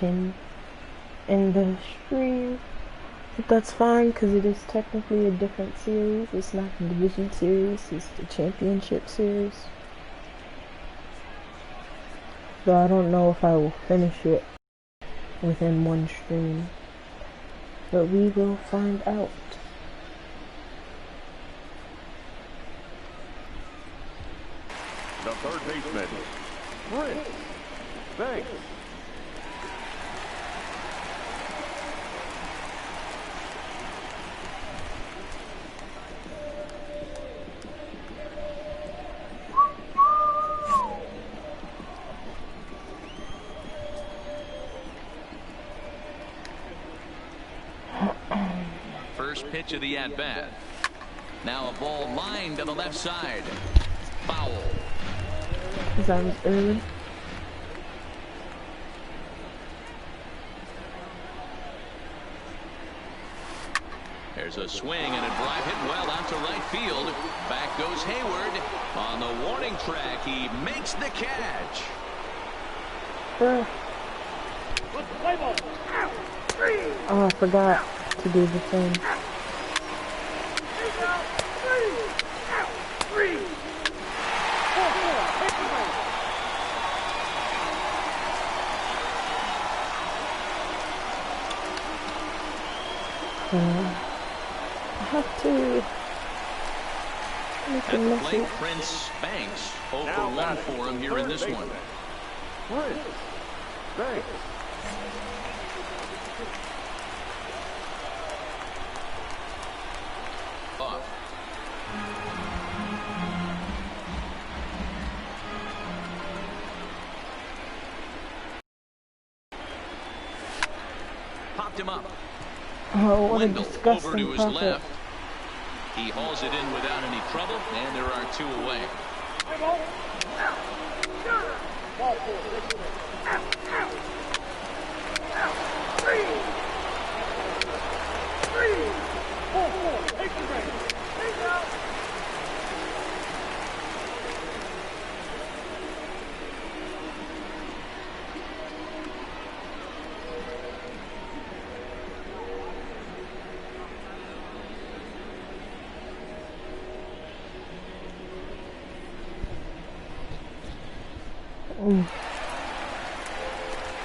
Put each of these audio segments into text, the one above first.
him in the stream. But that's fine, because it is technically a different series. It's not the Division Series, it's the Championship Series. So I don't know if I will finish it within one stream. But we will find out. The third baseman, Prince. Thanks. First pitch of the at-bat. Now a ball lined to the left side. Foul. Because I was early. There's a swing and a drive hit well out to right field. Back goes Hayward. On the warning track, he makes the catch. Oh, I forgot to do the thing. I have to make At a the message. plate, Prince Banks 0 for 1 for him here in this one. Prince. Thanks. Off. Popped him up. Oh, what a Wendell over disgusting to his pocket. left. He hauls it in without any trouble, and there are 2 away.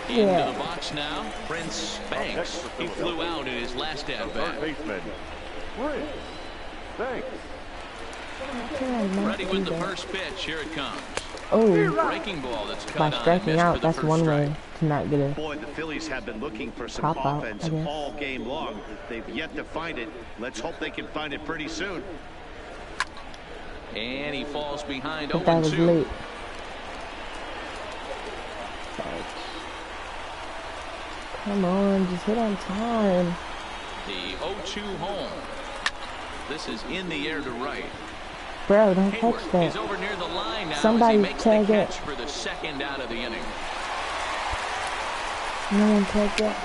Into the box now, Prince Banks. He flew out in his last at-bat. Baseman, Prince. Thanks. Ready with the first pitch. Here it comes. Oh, Breaking ball that's cut by on and striking missed for out, the that's first one strike. way to not get a Boy, the Phillies have been looking for some pop out, offense I guess. all game long. They've yet to find it. Let's hope they can find it pretty soon. And he falls behind But that was 0-2. late. Come on, just hit on time. The 0-2 home. This is in the air to right. Bro, don't Hayward catch that. is over near the line now Somebody as he makes tag the it. catch for the second out of the inning. No one tagged that.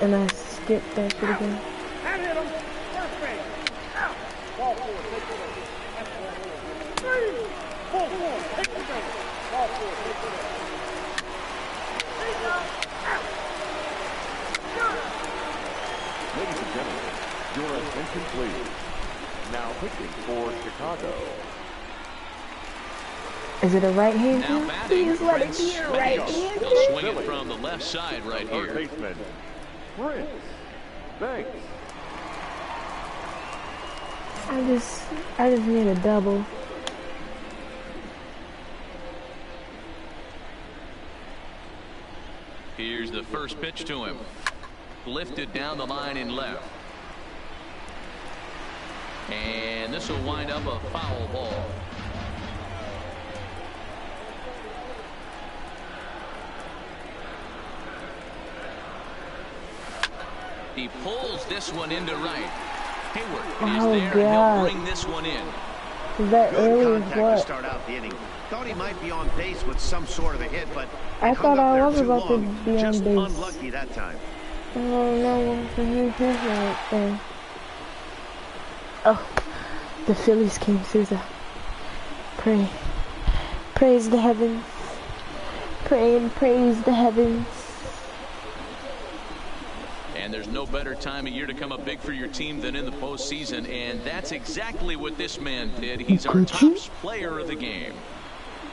And I skipped that shit again. Ladies and gentlemen, your attention please. Now pitching for Chicago. Is it a right hand? Now batting, Please let it Prince be a right Banks. hand. He'll swing it from the left side right Third here. baseman, Prince. Thanks. I just need a double. Here's the first pitch to him. Lifted down the line in left. And this will wind up a foul ball. He pulls this one into right. Hayward is Oh, there, and God. he'll bring this one in. Is that Good early or contact to what? start out the inning. Thought he might be on base with some sort of a hit, but I hung thought up I there was too about to long. be on Just base. unlucky that time. Oh no, right there. Oh, the Phillies came through the praise the heavens. Pray and praise the heavens. And there's no better time of year to come up big for your team than in the postseason, and that's exactly what this man did. He's our top player of the game.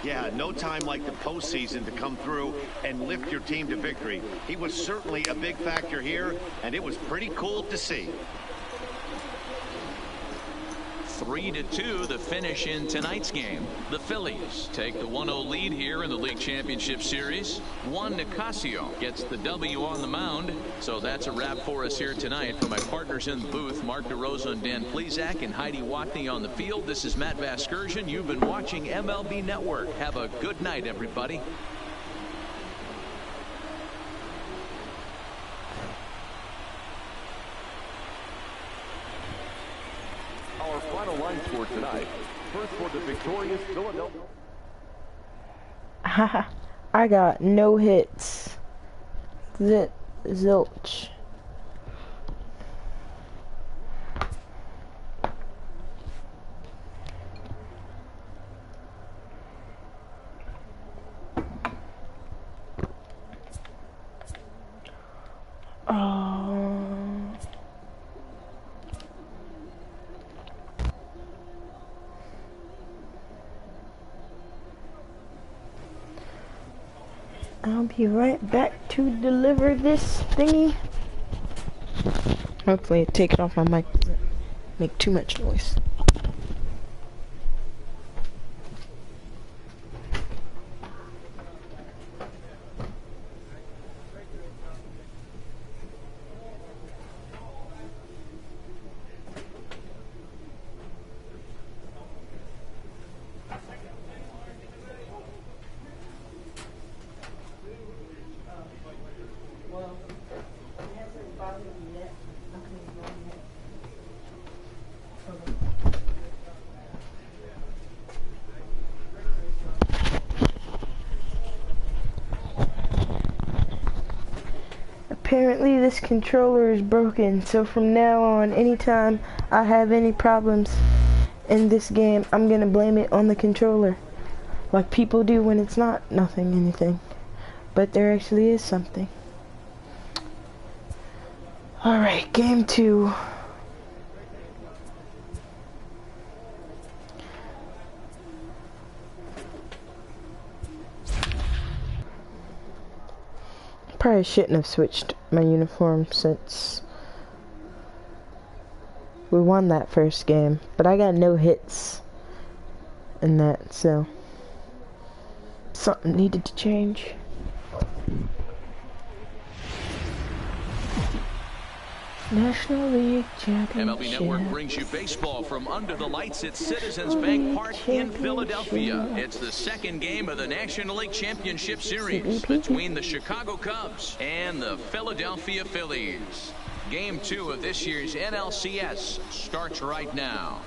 Yeah, no time like the postseason to come through and lift your team to victory. He was certainly a big factor here, and it was pretty cool to see. 3-2 the finish in tonight's game. The Phillies take the 1-0 lead here in the league championship series. Juan Nicasio gets the W on the mound. So that's a wrap for us here tonight. For my partners in the booth, Mark DeRosa and Dan Plesac and Heidi Watney on the field, this is Matt Vasgersian. You've been watching MLB Network. Have a good night, everybody. Our final lines for tonight. First for the victorious Philadelphia. I got no hits. Zilch. I'll be right back to deliver this thingy. Hopefully it takes off my mic. Doesn't make too much noise. Apparently this controller is broken, so from now on, anytime I have any problems in this game, I'm gonna blame it on the controller. Like people do when it's not anything. But there actually is something. Alright, game 2. Probably shouldn't have switched my uniform since we won that first game, but I got no hits in that, so something needed to change. National League Championship. MLB Network brings you baseball from under the lights at Citizens Bank Park in Philadelphia. It's the second game of the National League Championship Series between the Chicago Cubs and the Philadelphia Phillies. Game 2 of this year's NLCS starts right now.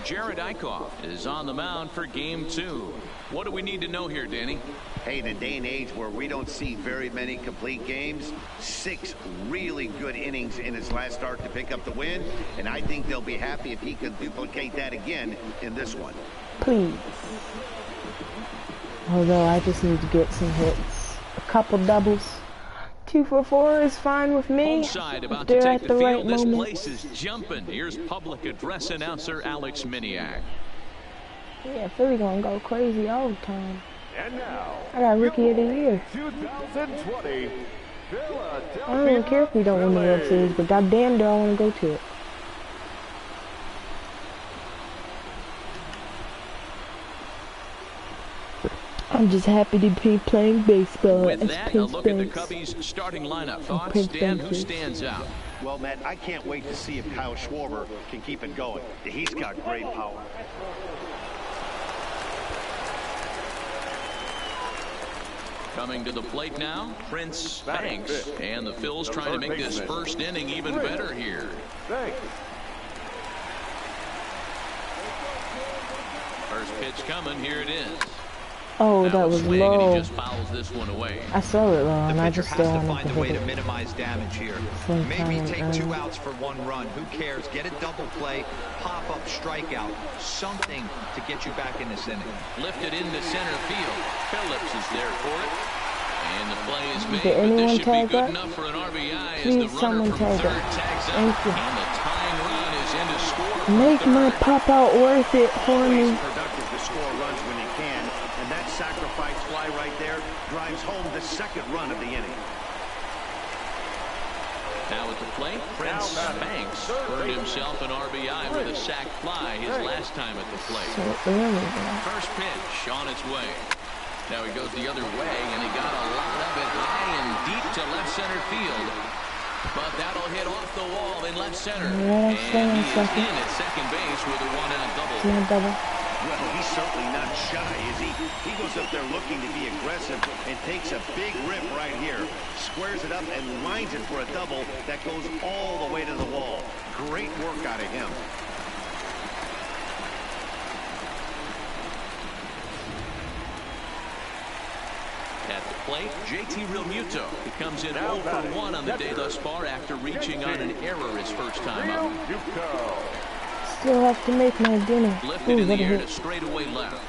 Jared Eichhoff is on the mound for game 2. What do we need to know here, Danny? Hey, in a day and age where we don't see very many complete games, 6 really good innings in his last start to pick up the win, and I think they'll be happy if he could duplicate that again in this one. Please. Although I just need to get some hits. A couple doubles. 2 for 4 is fine with me. Home side about to take the field. This place is jumping. Here's public address announcer Alex Miniak. Yeah, Philly gonna go crazy all the time. And now, I got Rookie of the Year. 2020 Philadelphia I don't even care if we don't win the World Series, but goddamn do I want to go to it. I'm just happy to be playing baseball. With that, a look at the Cubbies' starting lineup. Thoughts, Dan, who stands out? Well, Matt, I can't wait to see if Kyle Schwarber can keep it going. He's got great power. Coming to the plate now, Prince Banks. And the Phils trying to make this first inning even better here. First pitch coming, here it is. Oh, Now that a was swing, and he low. just fouls this one away. I saw it low, The and I pitcher just has still to wanted to find a way hit to it. minimize damage here. Same Maybe time take early. 2 outs for 1 run. Who cares? Get a double play, pop up, strikeout, something to get you back in this inning. Lifted into center field. Phillips is there for it. And the play is made, Did but anyone this should be tag good that? enough for an RBI as Please, the runner someone from tag third that. tags out. Thank you. And the tying run is in to score from Make my third. pop out worth it, Always homie. productive to score runs when you can, and that sacrifice fly right there drives home the second run of the inning. Now at the plate, Prince Banks earned himself an RBI with a sac fly his last time at the plate. So early, though. First pitch on its way. Now he goes the other way, and he got a lot of it high and deep to left center field. But that'll hit off the wall in left center. Yeah, And stay in he is second. in at second base with a one-out double. No double. Well, he's certainly not shy, is he? He goes up there looking to be aggressive and takes a big rip right here. Squares it up and lines it for a double that goes all the way to the wall. Great work out of him. At the plate, JT Realmuto. He comes in 0 for 1 on the day thus far after reaching on an error his first time up. Still have to make my dinner. Lifted Ooh, in the what a air to hit. straightaway left.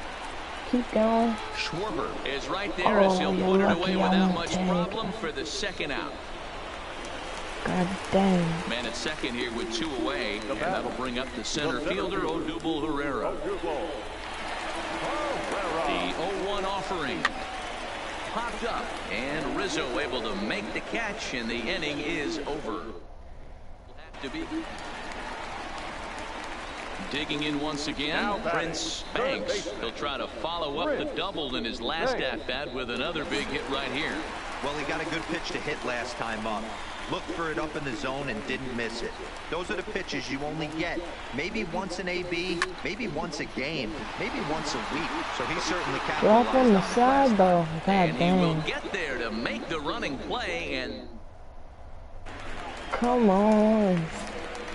Keep going. Schwarber is right there as he'll Oh, put it lucky away I'm without not much tagged. problem for the second out. God dang. Man at second here with 2 away, and that'll bring up the center fielder, Odubel Herrera. The 0-1 offering popped up, and Rizzo able to make the catch, and the inning is over. Have to be digging in once again, Prince Banks. He'll try to follow up the double in his last at-bat with another big hit right here. Well, he got a good pitch to hit last time up. Looked for it up in the zone and didn't miss it. Those are the pitches you only get maybe once in AB, maybe once a game, maybe once a week. So he certainly capitalized Drop on the last side, time. though. God And he will dang. get there to make the running play, and Come on.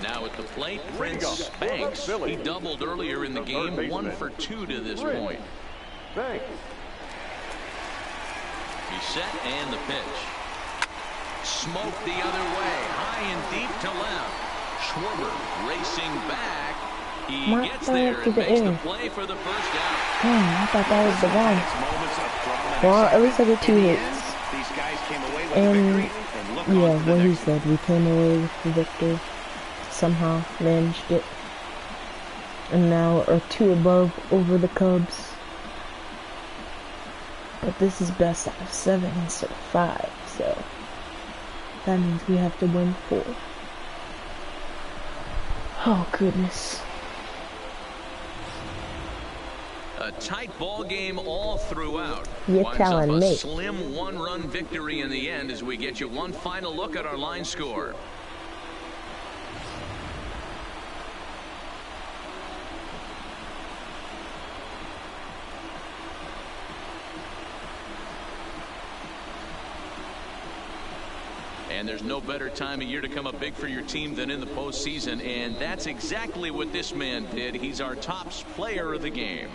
now at the plate, Prince Banks. He doubled earlier in the game, 1 for 2 to this point. He's set, and the pitch. Smoked the other way, high and deep to left. Schwarber racing back. He Mark gets that there to and the makes the air. play for the first out. Damn, I thought that was the one. Moments of calm and Well, at least I excitement. get 2 In the hits. end, these guys came away with a And, victory and look yeah, on to the what he next one. said. We came away with the victory. Somehow managed it. And now are 2 above over the Cubs. But this is best out of 7 instead of 5, so that means we have to win 4. Oh, goodness. A tight ball game all throughout. You're Winds up telling a me. slim 1-run victory in the end as we get you one final look at our line score. And there's no better time of year to come up big for your team than in the postseason, and that's exactly what this man did. He's our top player of the game.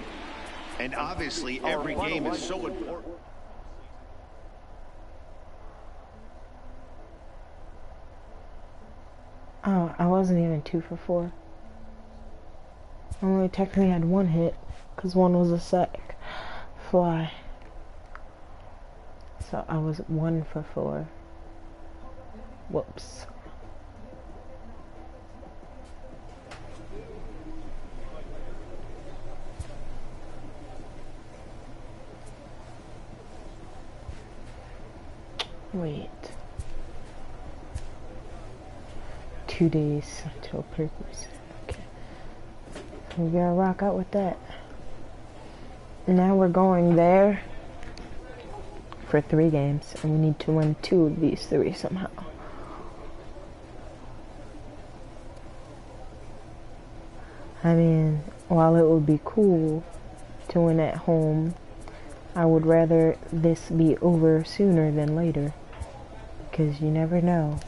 And obviously, every game is so important. Oh, I wasn't even 2 for 4. I only technically had 1 hit, because 1 was a sac fly. So I was 1 for 4. Whoops. Wait. 2 days until purpose. Okay. We gotta rock out with that. Now we're going there for 3 games, and we need to win 2 of these 3 somehow. I mean, while it would be cool to win at home, I would rather this be over sooner than later, because you never know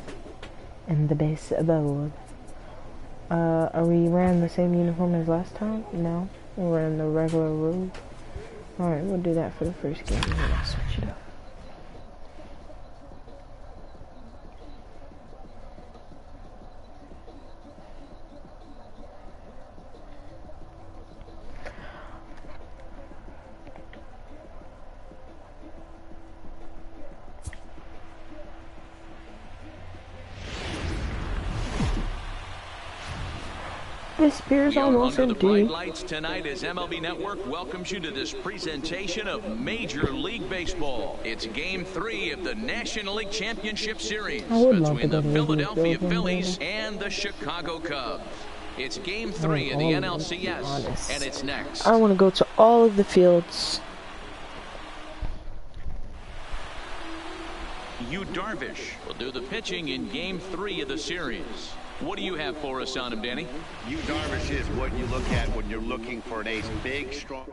in the base of the world. Are we wearing the same uniform as last time? No, we're wearing the regular robe. Alright, we'll do that for the first game and then I'll switch it up. This beer's almost under the bright empty. lights tonight as MLB Network welcomes you to this presentation of Major League Baseball. It's Game 3 of the National League Championship Series between the Philadelphia Phillies and the Chicago Cubs. It's Game 3 of the NLCS, and it's next. I want to go to all of the fields. Yu Darvish will do the pitching in Game 3 of the series. What do you have for us on him, Danny? Yu Darvish is what you look at when you're looking for an ace. Big, strong.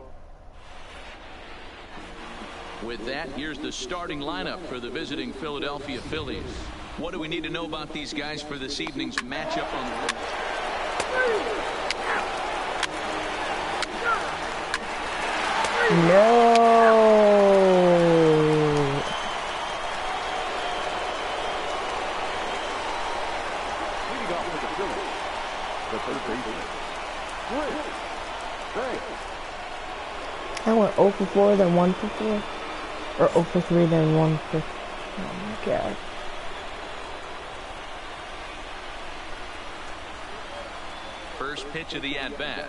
With that, here's the starting lineup for the visiting Philadelphia Phillies. What do we need to know about these guys for this evening's matchup on the field? No. I went 0 for 4, then 1 for 4. Or 0 for 3, then 1 for... Oh my god. First pitch of the at-bat.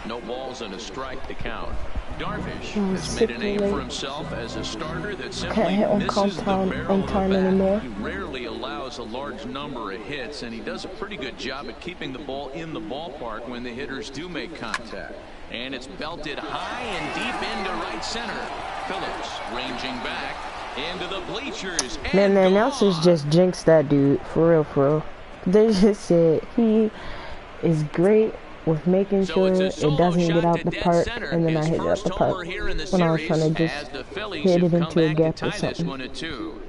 No balls and a strike to count. Darvish has made a name for himself as a starter that simply misses the barrel of the bat. He rarely allows a large number of hits, and he does a pretty good job at keeping the ball in the ballpark when the hitters do make contact. And it's belted high and deep into right center. Phillips ranging back into the bleachers. Man, the announcers just jinxed that dude. For real, for real. They just said he is great with making sure it doesn't get out the park, and then I hit it out the park when I was trying to just hit it into a gap or something.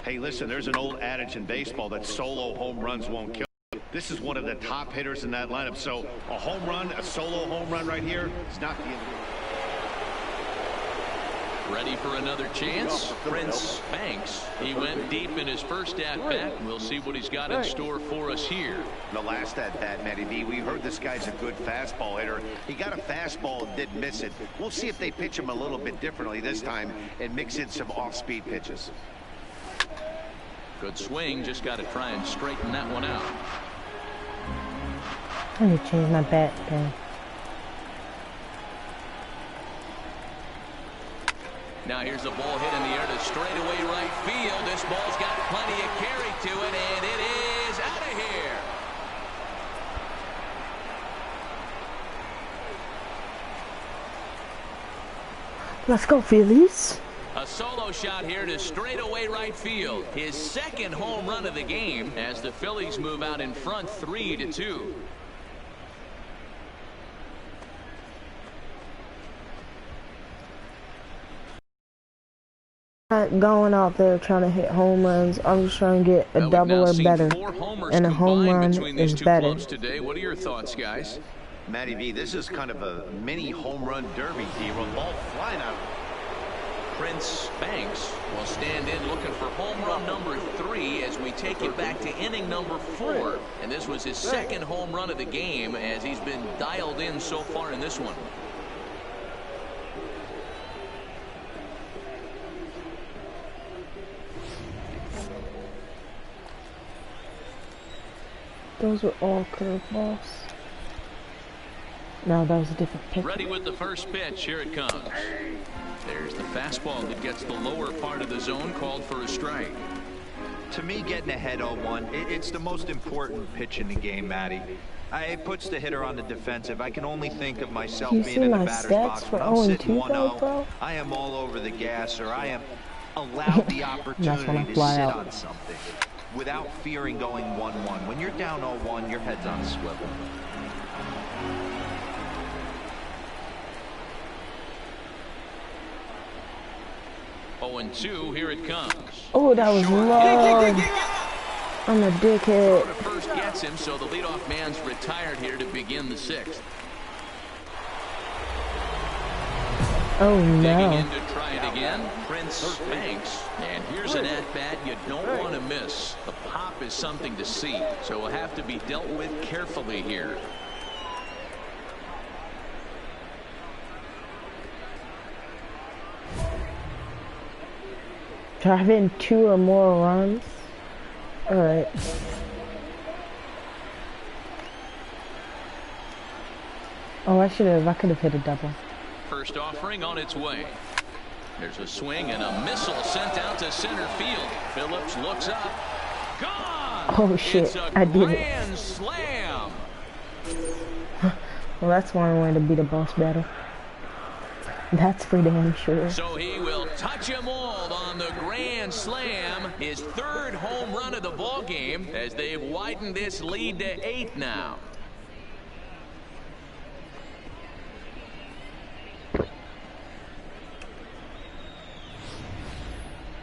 Hey, listen, there's an old adage in baseball that solo home runs won't kill you. This is one of the top hitters in that lineup, so a home run, a solo home run right here, it's not the end of the world. Ready for another chance? Prince Banks. He went deep in his first at-bat. We'll see what he's got in store for us here. The last at-bat, Matty V, we heard this guy's a good fastball hitter. He got a fastball and didn't miss it. We'll see if they pitch him a little bit differently this time and mix in some off-speed pitches. Good swing. Just got to try and straighten that one out. I need to change my bat pen. Now here's a ball hit in the air to straightaway right field. This ball's got plenty of carry to it, and it is out of here. Let's go, Phillies. A solo shot here to straightaway right field. His second home run of the game as the Phillies move out in front 3-2. Not going out there trying to hit home runs. I'm just trying to get a double or better, and a home run is better. Today. What are your thoughts, guys? Matty V, this is kind of a mini home run derby here. A ball flying out. Prince Banks will stand in looking for home run number 3 as we take it back to inning number 4. And this was his second home run of the game as he's been dialed in so far in this one. Those were all curveballs. No, that was a different pitch. Ready with the first pitch. Here it comes. There's the fastball that gets the lower part of the zone, called for a strike. To me, getting ahead 0-1, it's the most important pitch in the game, Matty. It puts the hitter on the defensive. I can only think of myself being in the batter's box when I'm sitting 1-0. I am all over the gas, or I am allowed the opportunity to sit on something without fearing going 1-1. When you're down 0-1, your head's on a swivel. 0-2, here it comes. Oh, that was low. I'm a dickhead. Throw to first gets him, so the leadoff man's retired here to begin the 6th. Oh Digging no. in to try it again, Prince Banks. And here's an at-bat you don't want to miss. The pop is something to see, so will have to be dealt with carefully here. Driving 2 or more runs. Alright. Oh, I could have hit a double. First offering on its way. There's a swing and a missile sent out to center field. Phillips looks up. Gone! Oh shit, It's a I did it. grand slam. Well, that's why I wanted to beat a boss battle. That's for damn sure. So he will touch them all on the grand slam. His 3rd home run of the ball game as they've widened this lead to 8 now.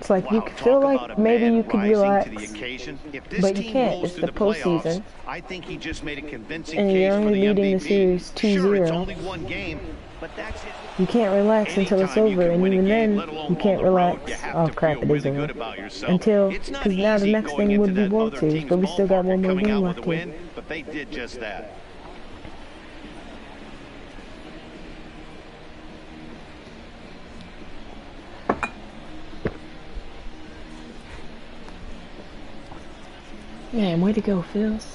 It's like you Wow, could feel talk like about a maybe man you could rising relax, to the occasion. If this but you team can't. rolls It's to the playoffs, postseason. I think he just made a convincing And case you're for only the leading the MVP. series Sure, it's 2-0. only one game, but that's it. You can't relax until it's Anytime you over, can and win a even game, then, let alone you on can't the road, relax. you have Oh to crap, feel it is really good over. about yourself. Until, It's not because now the easy next going thing into would be that World other Series, team's but we still got ballpark one and more coming game out left with a here. win, but they did just that. Man, way to go, Phils.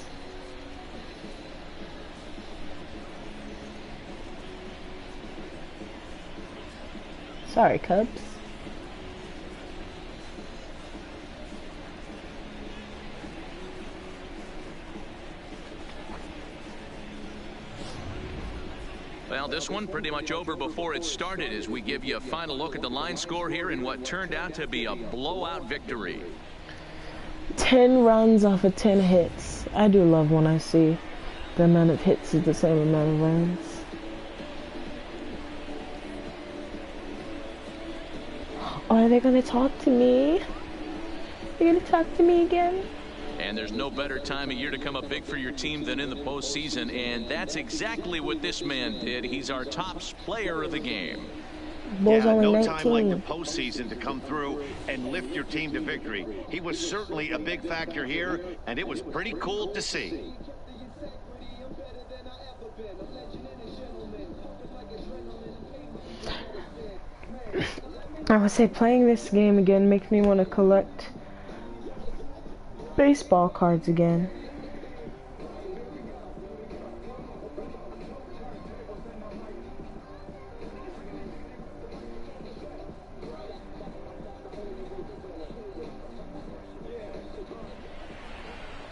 Sorry, Cubs. Well, this one pretty much over before it started as we give you a final look at the line score here in what turned out to be a blowout victory. 10 runs off of 10 hits. I do love when I see the amount of hits is the same amount of runs. Oh, are they gonna talk to me? They're gonna talk to me again? And there's no better time of year to come up big for your team than in the postseason, and that's exactly what this man did. He's our top player of the game. Bull's Yeah, only no 19. time like the postseason to come through and lift your team to victory. He was certainly a big factor here, and it was pretty cool to see. I would say playing this game again makes me want to collect baseball cards again.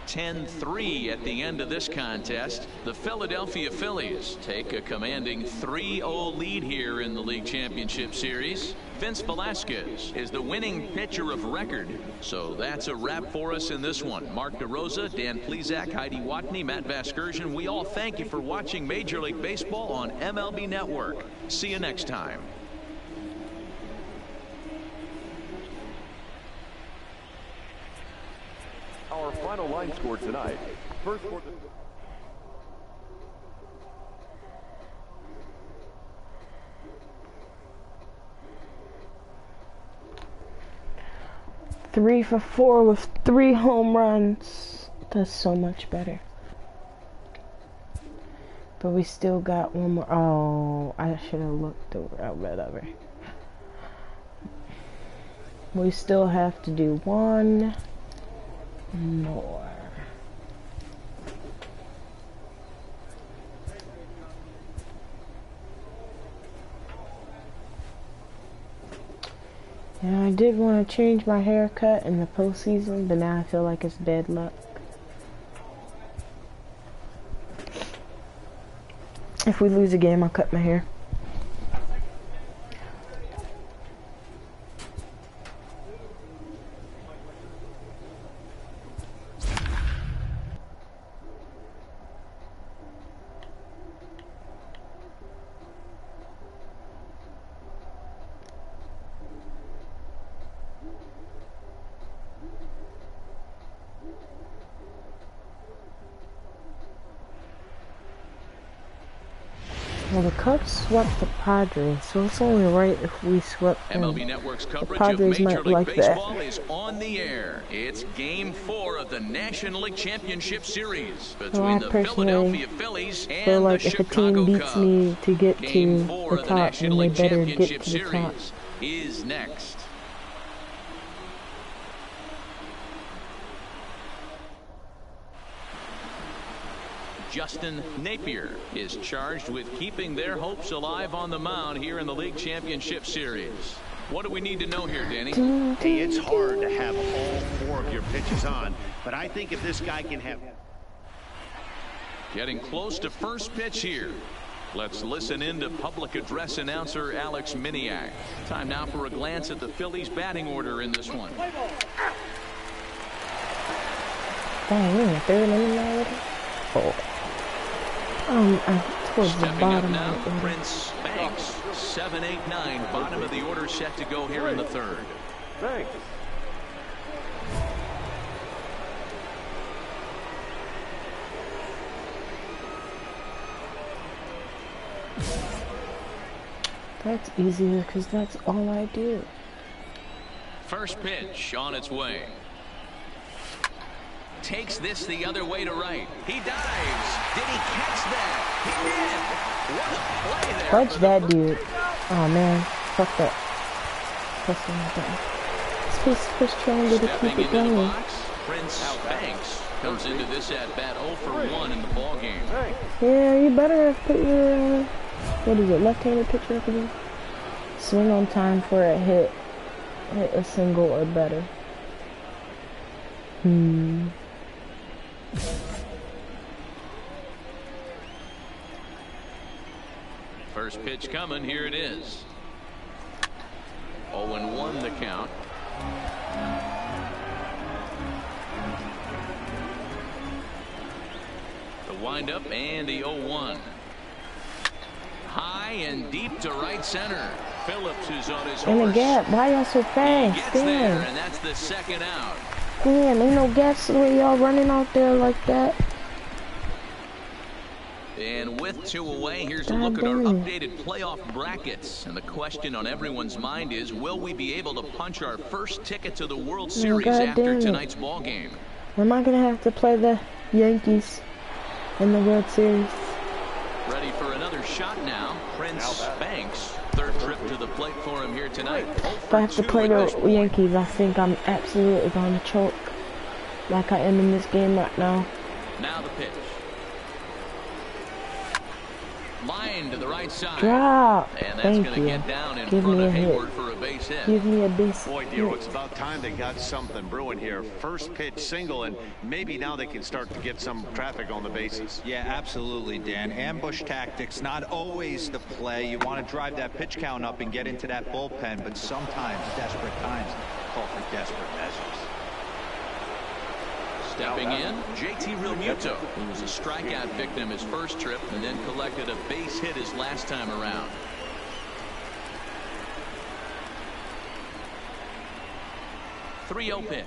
(10-3) at the end of this contest. The Philadelphia Phillies take a commanding 3-0 lead here in the League Championship Series. Vince Velasquez is the winning pitcher of record. So that's a wrap for us in this one. Mark DeRosa, Dan Plesac, Heidi Watney, Matt Vasgersian. We all thank you for watching Major League Baseball on MLB Network. See you next time. Our final line score tonight. First for the... Three for 4 with 3 home runs. That's so much better. But we still got one more. Oh, I should have looked over. Oh, whatever. We still have to do one more. Yeah, I did want to change my haircut in the postseason, but now I feel like it's bad luck. If we lose a game, I'll cut my hair. Well, the Cubs swept the Padres, so it's only right if we swept them. MLB Network's coverage of Padres Major might League like Baseball that. is on the air. It's Game 4 of the National League Championship Series Well, between I the personally Philadelphia Phillies feel and like the if a Chicago team beats Cubs. me to get Game to 4 the of the top, then National they League better get Championship to the top. Series is next. Justin Napier is charged with keeping their hopes alive on the mound here in the League Championship Series. What do we need to know here, Danny? Hey, it's hard to have all 4 of your pitches on, but I think if this guy can have... Getting close to first pitch here. Let's listen in to public address announcer Alex Miniak. Time now for a glance at the Phillies batting order in this one. Dang, we're in the third inning already? Oh. Towards the Stepping up bottom now, of the order. Prince Banks, 7, 8, 9. Bottom of the order set to go here in the third. Thanks. That's easier because that's all I do. First pitch on its way. Takes this the other way to right. He dives. Did he catch that? He did. What a play there. Punch that dude. Oh man, fuck that. Pressing that button. Space triangle to Stepping keep it into the going. box, Prince Banks comes into this at bat 0 for 1 in the ball game. Yeah, you better have put your what is it, left-handed pitcher up again? Swing on time for a hit a single or better. First pitch coming. Here it is. 0-1 the count. The windup and the 0-1. High and deep to right center. Phillips is on his In horse. the gap. Why y'all so He fast? gets there, Damn. and that's the second out. Damn, ain't no gaps the way y'all running out there like that. And with 2 away, here's a God look at our damn. updated playoff brackets. And the question on everyone's mind is, will we be able to punch our first ticket to the World Series God after damn it. tonight's ball game? Am I gonna have to play the Yankees in the World Series? Ready for another shot now. Prince Banks, third trip to the plate for him here tonight. If I have to play the Yankees, I think I'm absolutely gonna choke like I am in this game right now. Now the pitch. Line to the right side. Drop. And that's Thank going to you. get down in Give front me a of hit. Hayward for a base hit. Give me a base Boy, hit. Dero, it's about time they got something brewing here. First pitch single, and maybe now they can start to get some traffic on the bases. Yeah, absolutely, Dan. Ambush tactics, not always the play. You want to drive that pitch count up and get into that bullpen, but sometimes desperate times call for desperate measures. Stepping in, JT Realmuto, who was a strikeout victim his first trip and then collected a base hit his last time around. .3-0 pitch.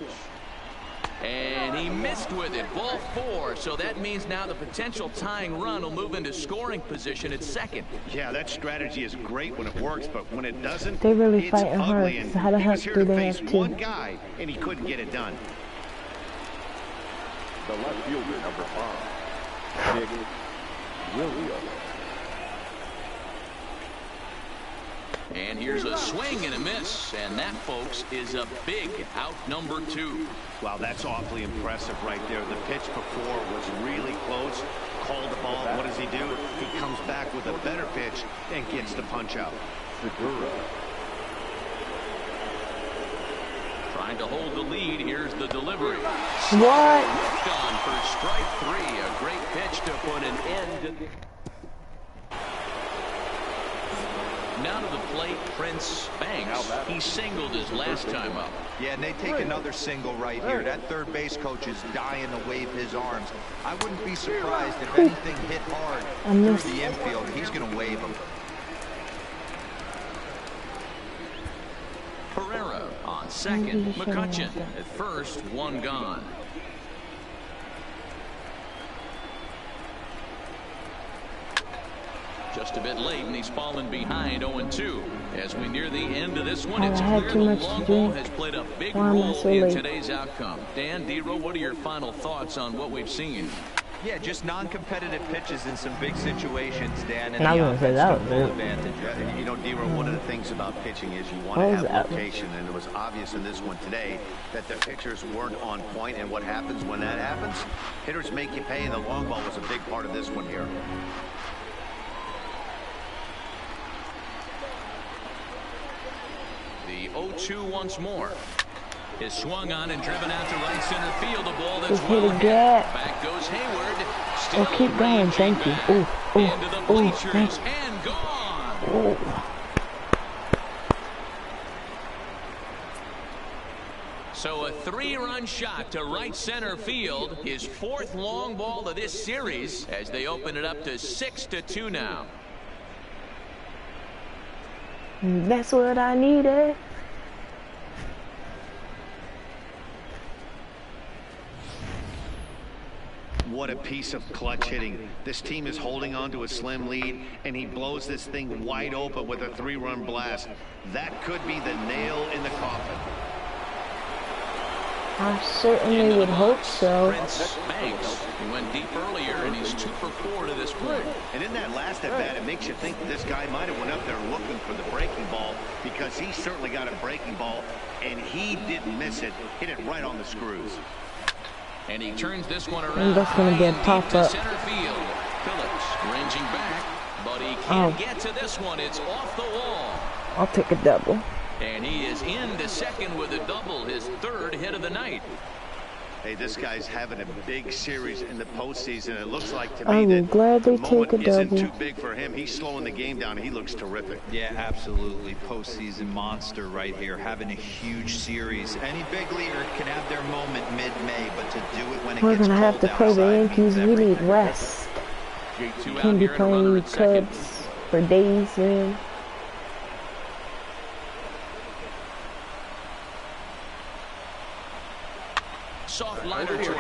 And he missed with it. Ball 4. So that means now the potential tying run will move into scoring position at second. Yeah, that strategy is great when it works, but when it doesn't, They really it's fighting hard. ugly. And How the he heck was here do to they face have to? one guy, and he couldn't get it done. The left fielder, number 5, Nick Williams. And here's a swing and a miss. And that, folks, is a big out number 2. Wow, that's awfully impressive right there. The pitch before was really close. Called the ball. What does he do? He comes back with a better pitch and gets the punch out. Segura. Trying to hold the lead. Here's the delivery. What? Whipped on for strike 3. A great pitch to put an end to the... Now to the plate, Prince Banks. He singled his last time up. Yeah, and they take another single right here. That third base coach is dying to wave his arms. I wouldn't be surprised if anything hit hard through the infield. He's going to wave them. Pereira on second. McCutcheon at first. 1 gone. just a bit late, and he's fallen behind 0-2. As we near the end of this one, I it's had clear too the much long to ball drink. has played a big Why am I role so in late? today's outcome. Dan, D-Row, what are your final thoughts on what we've seen? Yeah, just non-competitive pitches in some big situations, Dan, and I the was gonna say offense that took was full it. advantage. Yeah, you know, D-Row, one of the things about pitching is you want What to was have that? location, and it was obvious in this one today that the pitchers weren't on point, and what happens when that happens? Hitters make you pay, and the long ball was a big part of this one here. The 0-2 once more. Is swung on and driven out to right center field. A ball that's Just hit well a hit. gap. Back goes Hayward. Still Oh, keep going. raging Thank you. back Ooh, into the bleachers thank you. and gone. Ooh. So a 3-run shot to right center field. His 4th long ball of this series as they open it up to 6-2 now. That's what I needed. What a piece of clutch hitting. This team is holding on to a slim lead, and he blows this thing wide open with a 3-run blast. That could be the nail in the coffin. I certainly would hope so. Prince Banks. He went deep earlier, and he's 2 for 4 to this point. And in that last at-bat, it makes you think this guy might have went up there looking for the breaking ball, because he certainly got a breaking ball, and he didn't miss it. Hit it right on the screws. And he turns this one around. And that's gonna be a deep pop to up. center field. Phillips ranging back, but he can't Oh. get to this one. It's off the wall. I'll take a double. And he is into second with a double, his 3rd hit of the night. Hey, this guy's having a big series in the postseason. It looks like to I me will that gladly the take a moment isn't double. too big for him. He's slowing the game down. He looks terrific. Yeah, absolutely. Postseason monster right here, having a huge series. Any big leaguer can have their moment mid-May, but to do it when it We're gets gonna have to cold play the outside Yankees. means We need everything. rest. J2 out Can't be here and a runner playing at second. Cubs for days, man. Soft liner to short.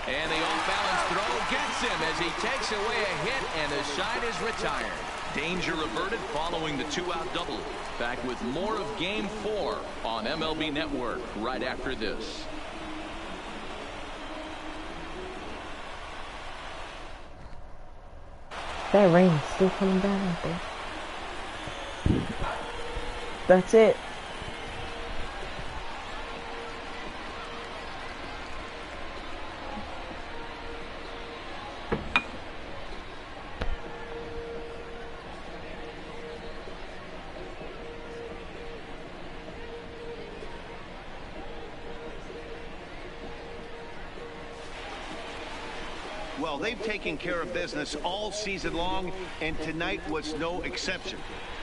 And the off-balance throw gets him as he takes away a hit, and the side is retired. Danger averted following the 2-out double. Back with more of Game 4 on MLB Network right after this. That rain is still coming down out there. That's it. Well, they've taken care of business all season long, and tonight was no exception.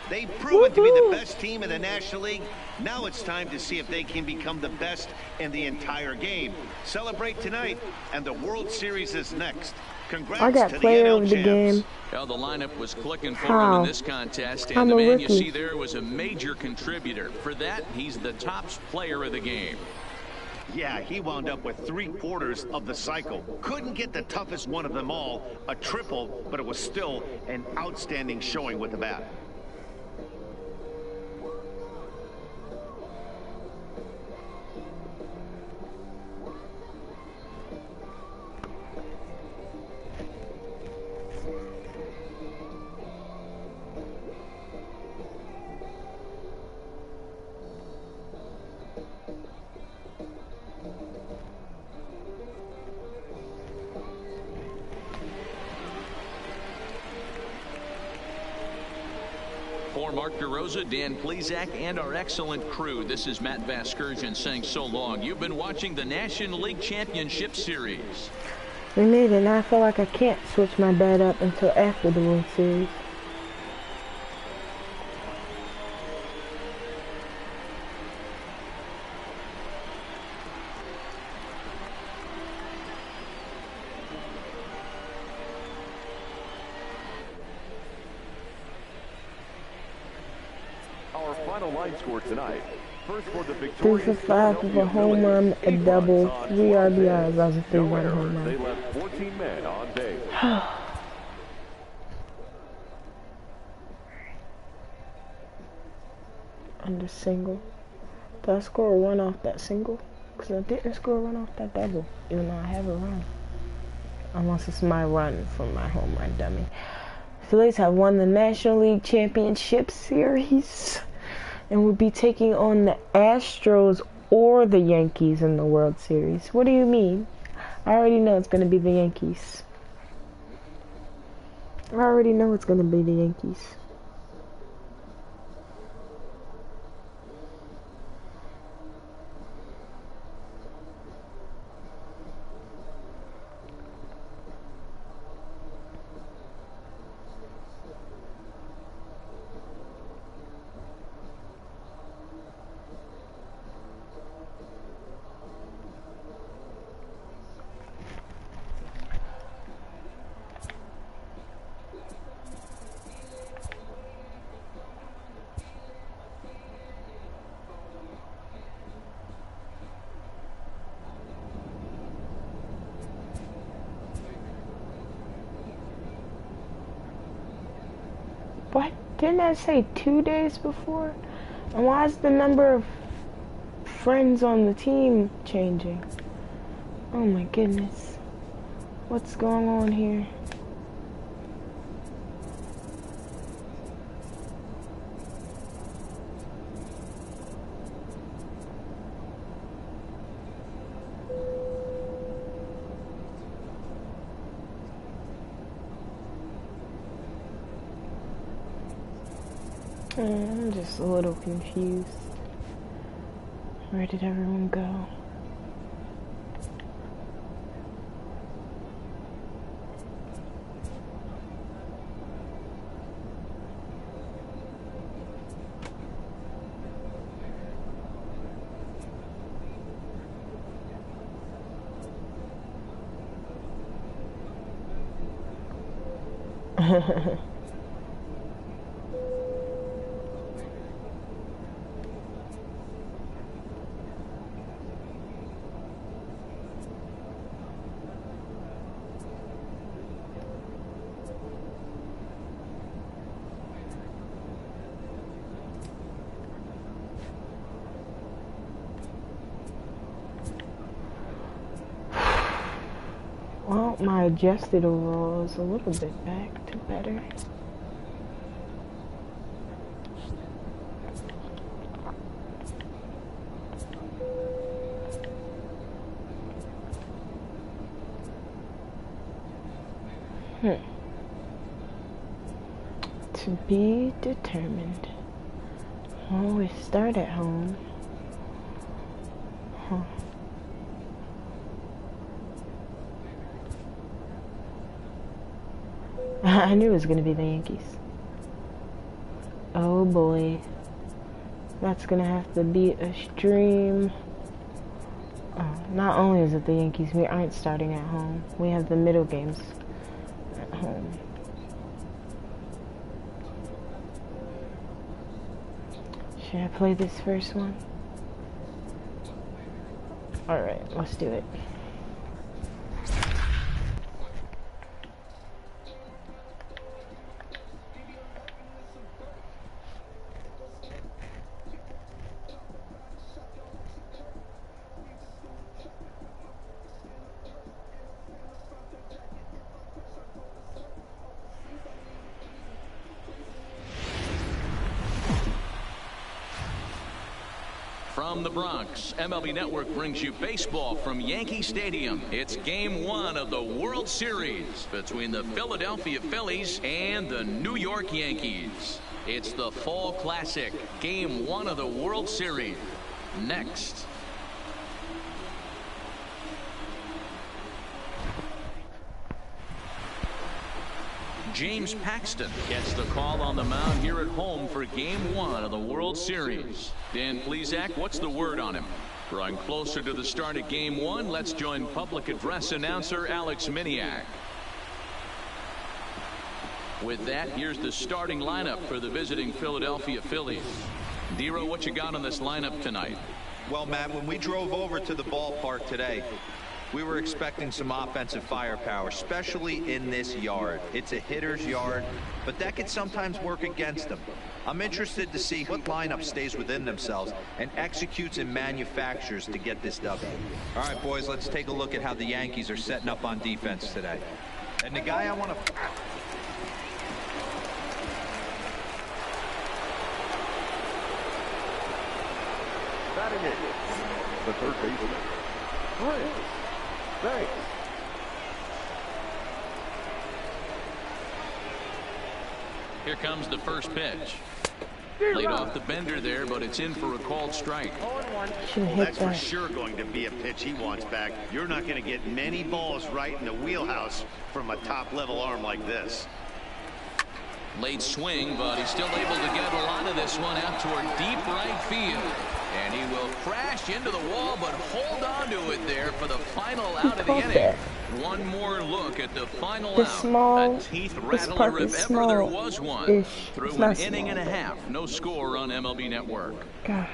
They've proven to be the best team in the National League. Now it's time to see if they can become the best in the entire game. Celebrate tonight, and the World Series is next. Congrats I got to the player NL of the champs. game. Well, the lineup was clicking for him How? in this contest, I'm and the a man you rookie. see there was a major contributor. For that, he's the top player of the game. Yeah, he wound up with 3/4 of the cycle. Couldn't get the toughest one of them all, a triple, but it was still an outstanding showing with the bat. For Mark DeRosa, Dan Plezak, and our excellent crew, this is Matt Vasgersian saying so long. You've been watching the National League Championship Series. We made it, and I feel like I can't switch my bat up until after the World Series. Our final line score tonight. First for the 3 victorious for 5 with a Philadelphia home run, a Phillies, 8 double, runs on 3 12 RBIs. hits. That was a 3-run No home errors. They run. left 14 men on base. on the single. Did I score a run off that single? Because I didn't score a run off that double, even though I have a run. Unless it's my run from my home run dummy. Phillies have won the National League Championship Series and will be taking on the Astros or the Yankees in the World Series. What do you mean? I already know it's going to be the Yankees. I already know it's going to be the Yankees. What? Didn't I say 2 days before? And why is the number of friends on the team changing? Oh my goodness. What's going on here? I'm just a little confused. Where did everyone go? Well, my adjusted overall is a little bit back to better. To be determined. Well, we start at home. I knew it was going to be the Yankees. Oh boy. That's going to have to be a stream. Oh, not only is it the Yankees, we aren't starting at home. We have the middle games at home. Should I play this first one? Alright, let's do it. From the Bronx, MLB Network brings you baseball from Yankee Stadium. It's Game 1 of the World Series between the Philadelphia Phillies and the New York Yankees. It's the Fall Classic, Game 1 of the World Series. Next. James Paxton gets the call on the mound here at home for Game 1 of the World Series. Dan Plesac, what's the word on him? Drawing closer to the start of Game 1, let's join public address announcer Alex Miniak. With that, here's the starting lineup for the visiting Philadelphia Phillies. Dero, what you got on this lineup tonight? Well, Matt, when we drove over to the ballpark today, We were expecting some offensive firepower, especially in this yard. It's a hitter's yard, but that could sometimes work against them. I'm interested to see what lineup stays within themselves and executes and manufactures to get this W. All right, boys, let's take a look at how the Yankees are setting up on defense today. And the guy I want to... Batting it, the third baseman, Prince. Thanks. Here comes the first pitch. Laid off the bender there, but it's in for a called strike. Should have hit That's for that. sure going to be a pitch he wants back. You're not going to get many balls right in the wheelhouse from a top-level arm like this. Late swing, but he's still able to get a lot of this one out toward deep right field. And he will crash into the wall, but hold on to it there for the final out of the inning. One more look at the final This out. small, A teeth this rattler part if is ever there small was one. ish. Through It's an not inning small. and a half. No score on MLB Network. Gosh.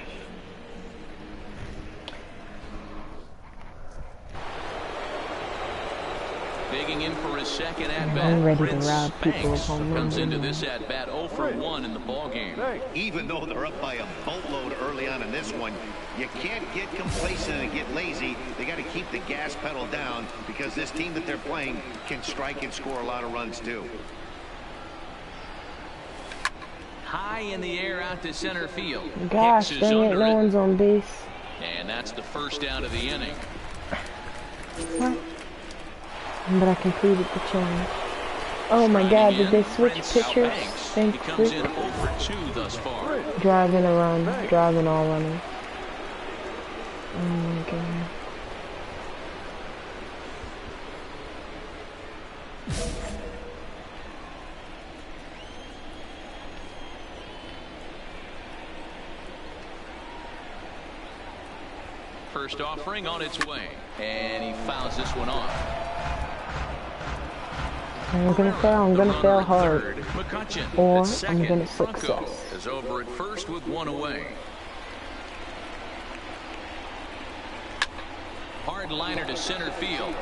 Digging in for his second I'm at-bat, ready to Prince rob people of Banks home comes runs. into this at-bat 0 for 1 in the ballgame. Even though they're up by a boatload early on in this one, you can't get complacent and get lazy. They got to keep the gas pedal down because this team that they're playing can strike and score a lot of runs too. High in the air out to center field. Gosh, Hicks is dang it, under no it. one's on base. And that's the first out of the inning. What? But I completed the challenge. Oh my god, did they switch pitchers? He Thank comes you. in 0 for 2 thus far. Driving around, driving all running. Oh my god. First offering on its way. And he fouls this one off. I'm gonna fail, I'm gonna fail hard. Third, McCutcheon Or at second. I'm gonna Franco success. is over at first with one away. Hard liner to center field.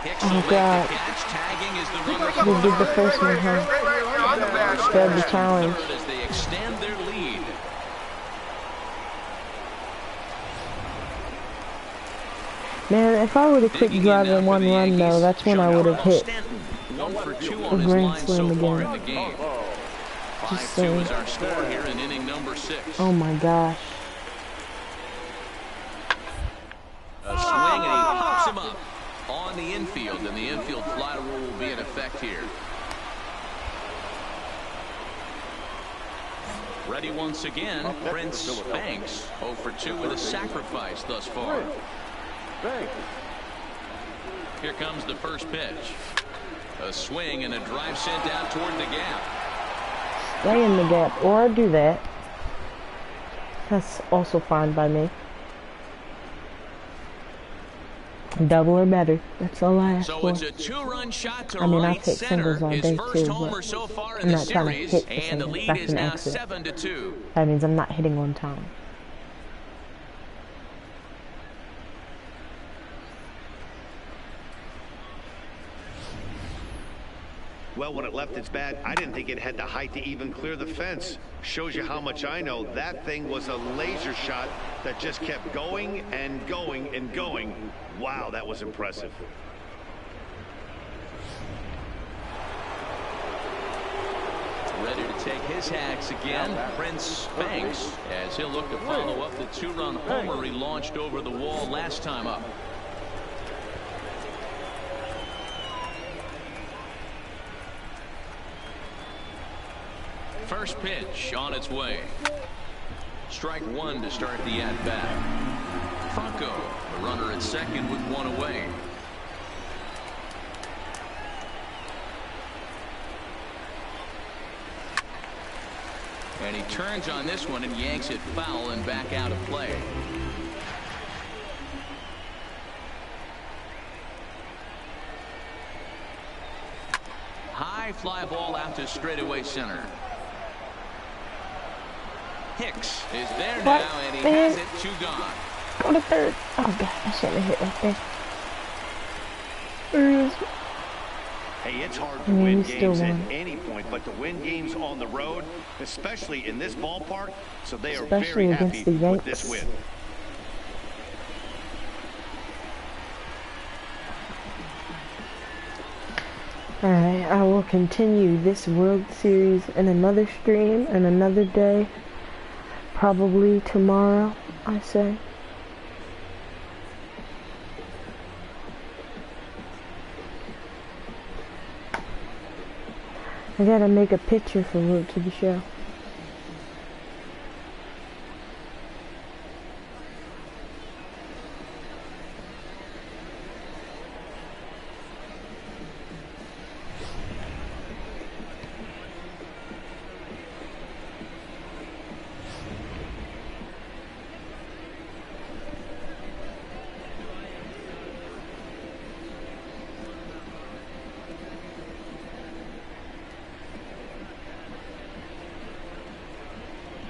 Hicks will Oh make the god. catch. Tagging is the runner. They did the first one, huh? Failed the challenge. As they extend their lead. Man, if I would have quit Digging in now driving for one the run though, Yankees, that's when I would have hit. Stanton, 1 for 2 a on his grand line slam so far again. in the game. Just 5-2 saying. is our score here in inning number 6. Oh my gosh. A swing and he pops him up on the infield, and the infield fly rule will be in effect here. Ready once again, Prince Banks 0 for 2 with a sacrifice thus far. Here comes the first pitch. A swing and a drive sent out toward the gap. Stay in the gap, or do that. That's also fine by me. Double or better. That's all I ask So for. it's a 2-run shot to I mean, right I've hit center. singles all His day first too, homer but so far in I'm the not trying to series, hit the and the single. lead That's is an now accident. 7-2. That means I'm not hitting on time. Well, when it left its bat, I didn't think it had the height to even clear the fence. Shows you how much I know. That thing was a laser shot that just kept going and going and going. Wow, that was impressive. Ready to take his hacks again, Prince Banks, as he'll look to follow up the 2-run homer he launched over the wall last time up. First pitch on its way. Strike 1 to start the at-bat. Franco, the runner at second with one away. And he turns on this one and yanks it foul and back out of play. High fly ball out to straightaway center. Hicks is there What? now, and he Man. has it 2 gone. Go to third. Oh god, I shouldn't have hit right there. Hey, it's hard to I mean, win we still games at won. any point, but to win games on the road, especially in this ballpark, so they are Especially very against happy the with this Yanks. win. Alright, I will continue this World Series in another stream and another day. Probably tomorrow, I say. I gotta make a picture for Road to the Show.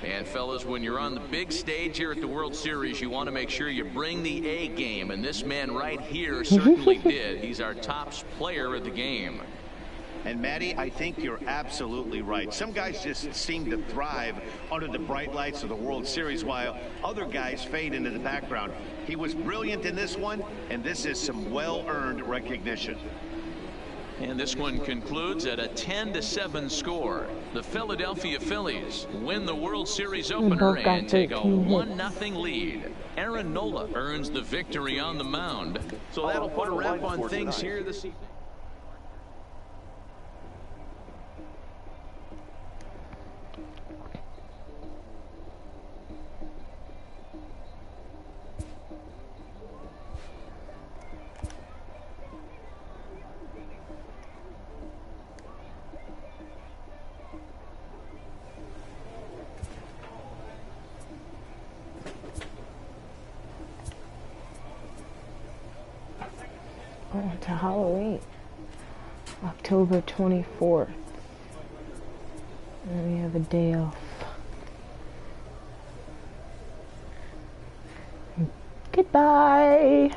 And fellas, when you're on the big stage here at the World Series, you want to make sure you bring the A game, and this man right here certainly did. He's our top player of the game. And Matty, I think you're absolutely right. Some guys just seem to thrive under the bright lights of the World Series, while other guys fade into the background. He was brilliant in this one, and this is some well-earned recognition. And this one concludes at a 10-7 score. The Philadelphia Phillies win the World Series opener and take a 1-0 lead. Aaron Nola earns the victory on the mound. So that'll put a wrap on things here this evening. On to Halloween, October 24th, and we have a day off. Goodbye.